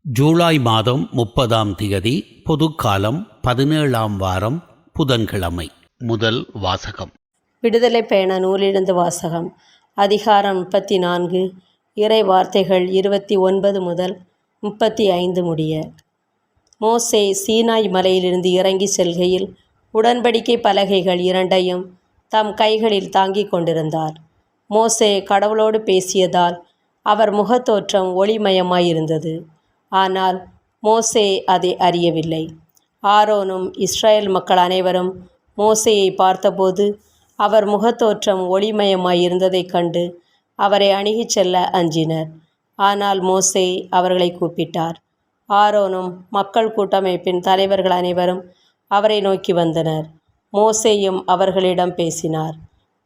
ஜூலை மாதம் 30ஆம் திகதி பொதுக்காலம் 17ஆம் வாரம் புதன்கிழமை. முதல் வாசகம். விடுதலை பயண நூலிலிருந்து வாசகம். அதிகாரம் 34, இறை வார்த்தைகள் 29 முதல் 35 முடிய. மோசே சீனாய் மலையிலிருந்து இறங்கி செல்கையில் உடன்படிக்கை பலகைகள் இரண்டையும் தம் கைகளில் தாங்கிக் கொண்டிருந்தார். மோசே கடவுளோடு பேசியதால் அவர் முகத்தோற்றம் ஒளிமயமாயிருந்தது. ஆனால் மோசே அதை அறியவில்லை. ஆரோனும் இஸ்ரேல் மக்கள் அனைவரும் மோசேயை பார்த்தபோது அவர் முகத்தோற்றம் ஒளிமயமாயிருந்ததைக் கண்டு அவரை அணுகிச் செல்ல அஞ்சினர். ஆனால் மோசே அவர்களை கூப்பிட்டார். ஆரோனும் மக்கள் கூட்டமைப்பின் தலைவர்கள் அனைவரும் அவரை நோக்கி வந்தனர். மோசேயும் அவர்களிடம் பேசினார்.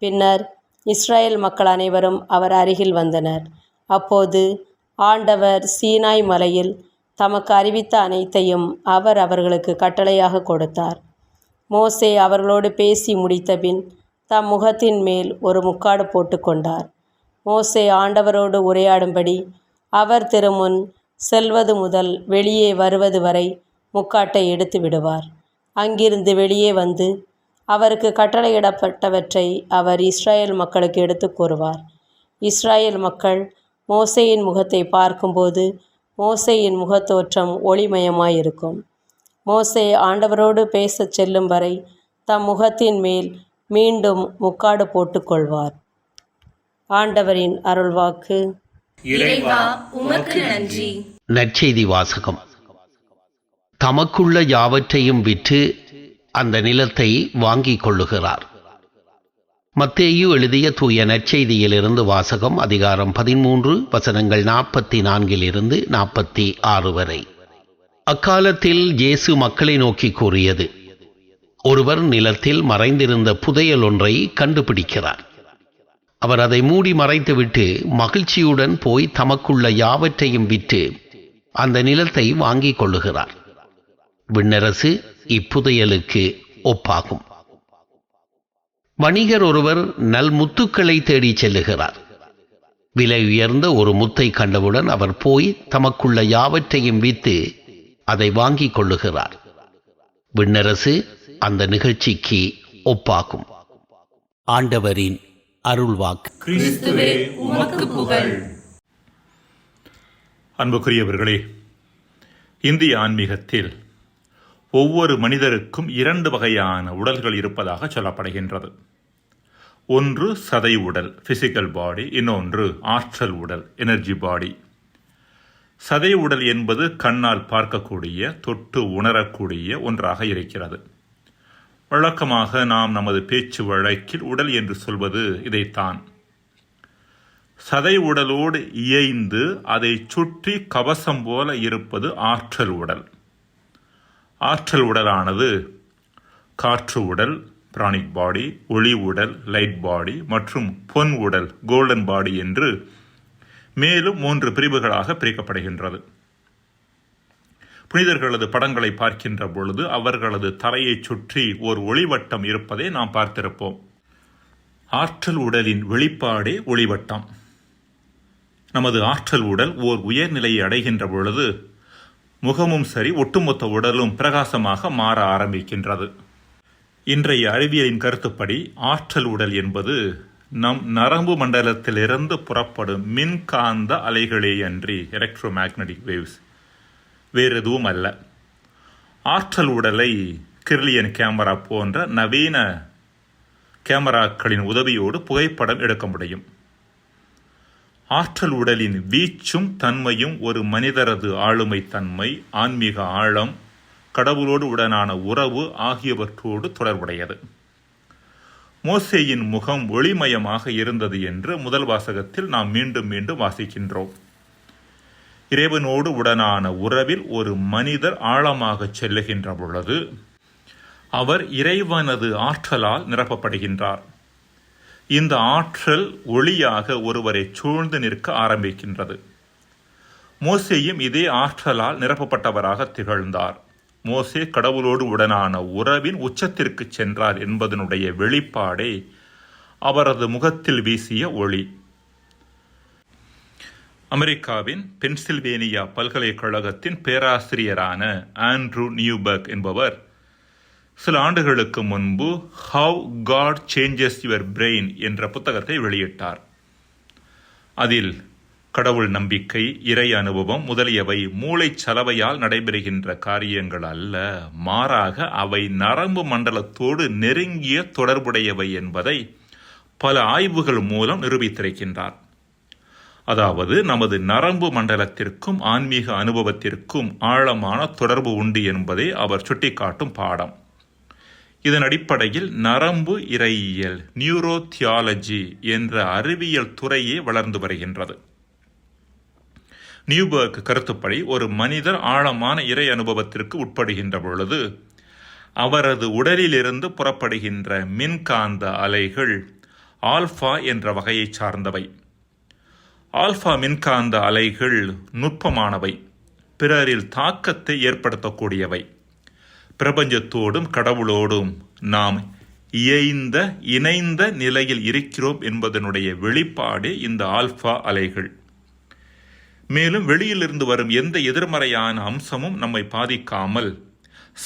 பின்னர் இஸ்ரேல் மக்கள் அனைவரும் அவர் அருகில் வந்தனர். அப்போது ஆண்டவர் சீனாய் மலையில் தமக்கு அறிவித்த அனைத்தையும் அவர் அவர்களுக்கு கட்டளையாக கொடுத்தார். மோசே அவர்களோடு பேசி முடித்தபின் தம் முகத்தின் மேல் ஒரு முக்காடு போட்டுக்கொண்டார். மோசே ஆண்டவரோடு உரையாடும்படி அவர் திருமுன் செல்வது முதல் வெளியே வருவது வரை முக்காட்டை எடுத்து விடுவார். அங்கிருந்து வெளியே வந்து அவருக்கு கட்டளையிடப்பட்டவற்றை அவர் இஸ்ரேல் மக்களுக்கு எடுத்து கூறுவார். இஸ்ரேல் மக்கள் மோசேயின் முகத்தை பார்க்கும்போது மோசேயின் முகத்தோற்றம் ஒளிமயமாயிருக்கும். மோசே ஆண்டவரோடு பேசச் செல்லும் வரை தம் முகத்தின் மேல் மீண்டும் முக்காடு போட்டுக்கொள்வார். ஆண்டவரின் அருள்வாக்கு. இறைவா, உமக்கு நன்றி. நற்செய்தி வாசகம். தமக்குள்ள யாவற்றையும் விற்று அந்த நிலத்தை வாங்கிக் கொள்ளுகிறார். மத்தேயு எழுதிய தூய நற்செய்தியிலிருந்து வாசகம். அதிகாரம் 13, வசனங்கள் 44 46 வரை. அக்காலத்தில் இயேசு மக்களை நோக்கி கூறியது: ஒருவர் நிலத்தில் மறைந்திருந்த புதையல் ஒன்றை கண்டுபிடிக்கிறார். அவர் அதை மூடி மறைத்துவிட்டு மகிழ்ச்சியுடன் போய் தமக்குள்ள யாவற்றையும் விற்று அந்த நிலத்தை வாங்கிக் கொள்ளுகிறார். விண்ணரசு இப்புதையலுக்கு ஒப்பாகும். வணிகர் ஒருவர் நல் முத்துக்களை தேடி செல்லுகிறார். விலை உயர்ந்த ஒரு முத்தை கண்டவுடன் அவர் போய் தமக்குள்ள யாவற்றையும் விற்று அதை வாங்கிக் கொள்ளுகிறார். விண்ணரசு அந்த நிகழ்ச்சிக்கு ஒப்பாகும். ஆண்டவரின் அருள்வாக்கு. கிறிஸ்துவே, உமக்கு புகழ். அன்புக்குரியவர்களே, இந்திய ஆன்மீகத்தில் ஒவ்வொரு மனிதருக்கும் 2 வகையான உடல்கள் இருப்பதாக சொல்லப்படுகின்றது. ஒன்று சதை உடல், பிசிக்கல் பாடி. இன்னொன்று ஆற்றல் உடல், எனர்ஜி பாடி. சதை உடல் என்பது கண்ணால் பார்க்கக்கூடிய, தொட்டு உணரக்கூடிய ஒன்றாக இருக்கிறது. வழக்கமாக நாம் நமது பேச்சு வழக்கில் உடல் என்று சொல்வது இதைத்தான். சதை உடலோடு இயைந்து அதை சுற்றி கவசம் போல இருப்பது ஆற்றல் உடல். ஆற்றல் உடலானது காற்று உடல், பிராணிக் பாடி, ஒளி உடல், லைட் பாடி மற்றும் பொன் உடல், கோல்டன் பாடி என்று மேலும் 3 பிரிவுகளாக பிரிக்கப்படுகின்றது. புனிதர்களது படங்களை பார்க்கின்ற பொழுது அவர்களது தரையை சுற்றி ஒரு ஒளிவட்டம் இருப்பதை நாம் பார்த்திருப்போம். ஆற்றல் உடலின் வெளிப்பாடே ஒளிவட்டம். நமது ஆற்றல் உடல் ஓர் உயர்நிலையை அடைகின்ற பொழுது முகமும் சரி, ஒட்டுமொத்த உடலும் பிரகாசமாக மாற ஆரம்பிக்கின்றது. இன்றைய அறிவியலின் கருத்துப்படி ஆற்றல் உடல் என்பது நம் நரம்பு மண்டலத்திலிருந்து புறப்படும் மின்காந்த அலைகளேயன்றி, எலக்ட்ரோ மேக்னடிக் வேவ்ஸ், வேறு எதுவும் அல்ல. ஆற்றல் உடலை கிர்லியன் கேமரா போன்ற நவீன கேமராக்களின் உதவியோடு புகைப்படம் எடுக்க முடியும். ஆற்றல் உடலின் வீச்சும் தன்மையும் ஒரு மனிதரது ஆளுமை தன்மை, ஆன்மீக ஆழம், கடவுளோடு உடனான உறவு ஆகியவற்றோடு தொடர்புடையது. மோசேயின் முகம் ஒளிமயமாக இருந்தது என்று முதல் வாசகத்தில் நாம் மீண்டும் மீண்டும் வாசிக்கின்றோம். இறைவனோடு உடனான உறவில் ஒரு மனிதர் ஆழமாக செல்லுகின்ற பொழுது அவர் இறைவனது ஆற்றலால் நிரப்பப்படுகின்றார். இந்த ஆற்றல் ஒளியாக ஒருவரை சூழ்ந்து நிற்க ஆரம்பிக்கின்றது. மோசேயும் இதே ஆற்றலால் நிரப்பப்பட்டவராக திகழ்ந்தார். மோசே கடவுளோடு உடனான உறவின் உச்சத்திற்கு சென்றார் என்பதனுடைய வெளிப்பாடே அவரது முகத்தில் வீசிய ஒளி. அமெரிக்காவின் பென்சில்வேனியா பல்கலைக்கழகத்தின் பேராசிரியரான ஆண்ட்ரூ நியூபர்க் என்பவர் சில ஆண்டுகளுக்கு முன்பு how God changes your brain என்ற புத்தகத்தை வெளியிட்டார். அதில் கடவுள் நம்பிக்கை, இறை அனுபவம் முதலியவை மூளை சலவையால் நடைபெறுகின்ற காரியங்கள் அல்ல, மாறாக அவை நரம்பு மண்டலத்தோடு நெருங்கிய தொடர்புடையவை என்பதை பல ஆய்வுகள் மூலம் நிரூபித்திருக்கின்றார். அதாவது நமது நரம்பு மண்டலத்திற்கும் ஆன்மீக அனுபவத்திற்கும் ஆழமான தொடர்பு உண்டு என்பதை அவர் சுட்டிக்காட்டும் பாடம். இதன் அடிப்படையில் நரம்பு இறையியல், நியூரோ தியாலஜி என்ற அறிவியல் துறையே வளர்ந்து வருகின்றது. நியூபர்க் கருத்துப்படி ஒரு மனிதர் ஆழமான இறை அனுபவத்திற்கு உட்படுகின்ற பொழுது அவரது உடலிலிருந்து புறப்படுகின்ற மின்காந்த அலைகள் ஆல்பா என்ற வகையை சார்ந்தவை. ஆல்பா மின்காந்த அலைகள் நுட்பமானவை, பிறரில் தாக்கத்தை ஏற்படுத்தக்கூடியவை. பிரபஞ்சத்தோடும் கடவுளோடும் நாம் இணைந்த நிலையில் இருக்கிறோம் என்பதனுடைய வெளிப்பாடே இந்த ஆல்பா அலைகள். மேலும் வெளியிலிருந்து வரும் எந்த எதிர்மறையான அம்சமும் நம்மை பாதிக்காமல்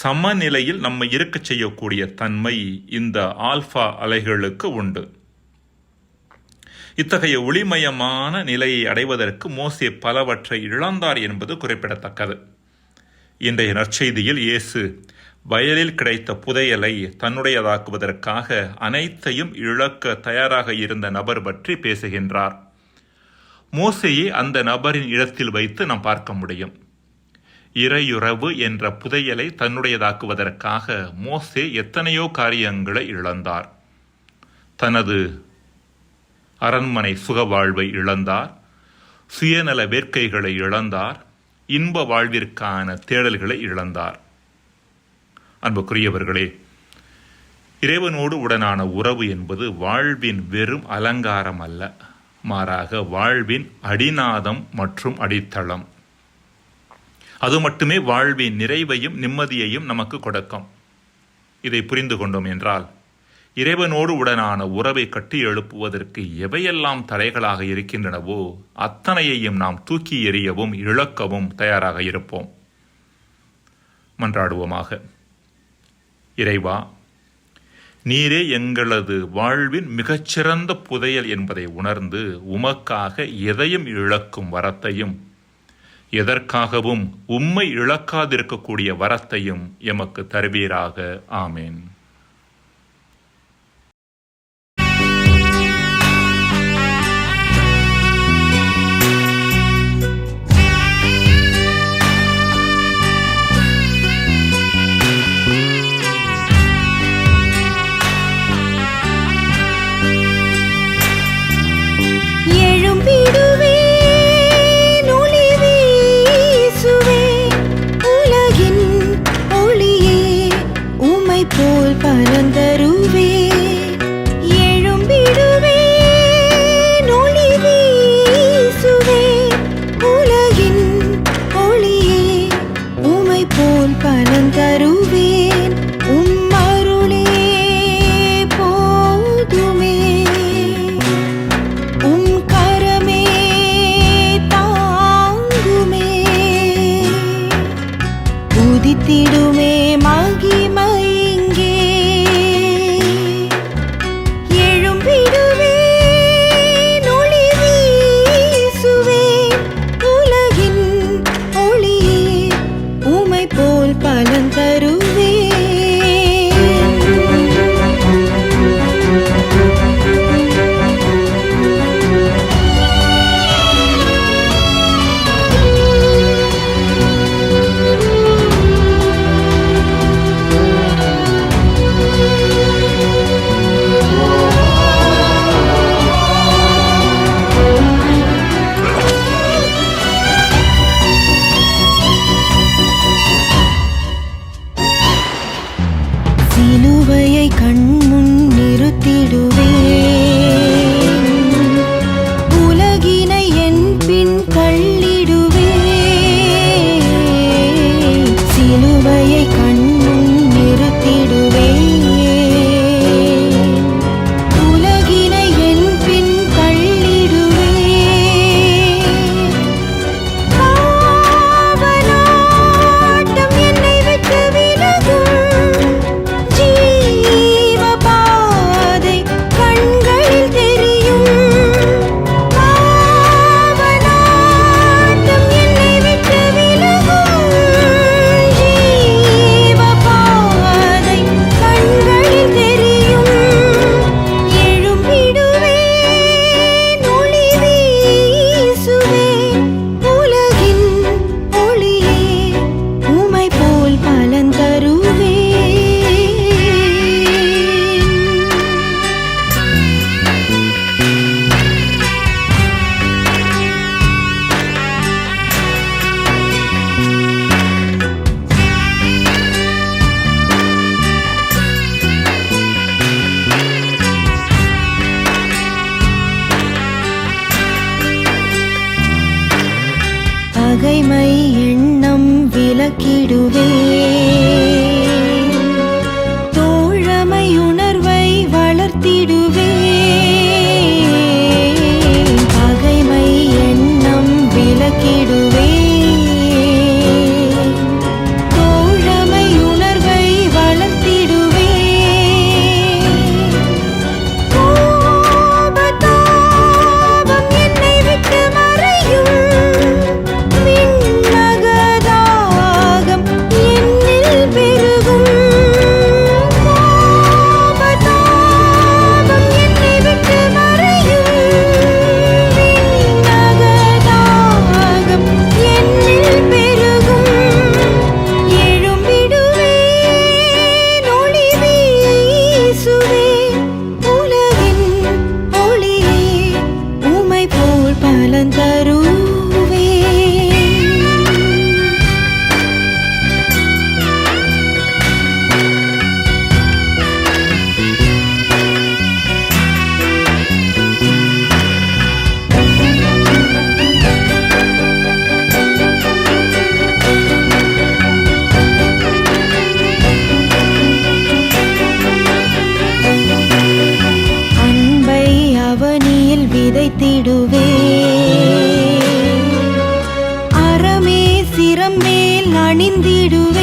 சமநிலையில் நம்மை இருக்கச் செய்யக்கூடிய தன்மை இந்த ஆல்பா அலைகளுக்கு உண்டு. இத்தகைய ஒளிமயமான நிலையை அடைவதற்கு மோசே பலவற்றை இழந்தார் என்பது குறிப்பிடத்தக்கது. இன்றைய நற்செய்தியில் இயேசு வயலில் கிடைத்த புதையலை தன்னுடையதாக்குவதற்காக அனைத்தையும் இழக்க தயாராக இருந்த நபர் பற்றி பேசுகின்றார். மோசேயை அந்த நபரின் இடத்தில் வைத்து நாம் பார்க்க முடியும். இறையுறவு என்ற புதையலை தன்னுடையதாக்குவதற்காக மோசே எத்தனையோ காரியங்களை இழந்தார். தனது அரண்மனை சுக வாழ்வை இழந்தார், சுயநல வேட்கைகளை இழந்தார், இன்ப வாழ்விற்கான தேடல்களை இழந்தார். அன்புக்குரியவர்களே, இறைவனோடு உடனான உறவு என்பது வாழ்வின் வெறும் அலங்காரம் அல்ல, மாறாக வாழ்வின் அடிநாதம் மற்றும் அடித்தளம். அது மட்டுமே வாழ்வின் நிறைவையும் நிம்மதியையும் நமக்கு கொடுக்கும். இதை புரிந்து கொண்டோம் என்றால் இறைவனோடு உடனான உறவை கட்டி எழுப்புவதற்கு எவையெல்லாம் தடைகளாக இருக்கின்றனவோ அத்தனையையும் நாம் தூக்கி எறியவும் இழக்கவும் தயாராக இருப்போம். மன்றாடுவோமாக. இறைவா, நீரே எங்களது வாழ்வின் மிகச்சிறந்த புதையல் என்பதை உணர்ந்து உமக்காக எதையும் இழக்கும் வரத்தையும், எதற்காகவும் உம்மை இழக்காதிருக்கக்கூடிய வரத்தையும் எமக்கு தருவீராக. ஆமேன். போல் பரந்தருவே எழும்பிடுவே நொழி வீசுவே உலகின் ஒளியே உமை போல் பரந்தருவேன் உம் அருளே போதுமே உம் கரமே தாங்குமே உதித்திடுமே மகிமை விளக்கிடுவேன். தோழமை உணர்வை வளர்த்திடுவேன். பகைமை எண்ணம் விளக்கிடுவேன். தோழமை உணர்வை வளர்த்திடுவேன். கோபதாபம் என்னை விட்டு மறையும். விண்ணகதாகம் என்னில் பெருகும். கோபதாபம் என்னை விட்டு மறையும். விண்ணகதாகம் என்னில் பெருகும். எழும்பிடுவேன், ஒளி வீசுவேன். உலகின் ஒளியே உமை போல் பலன் தருவேன். அன்பை அவனியில் விதைத்திடுவேன். அறமே சிரம் மேல் அணிந்திடுவேன்.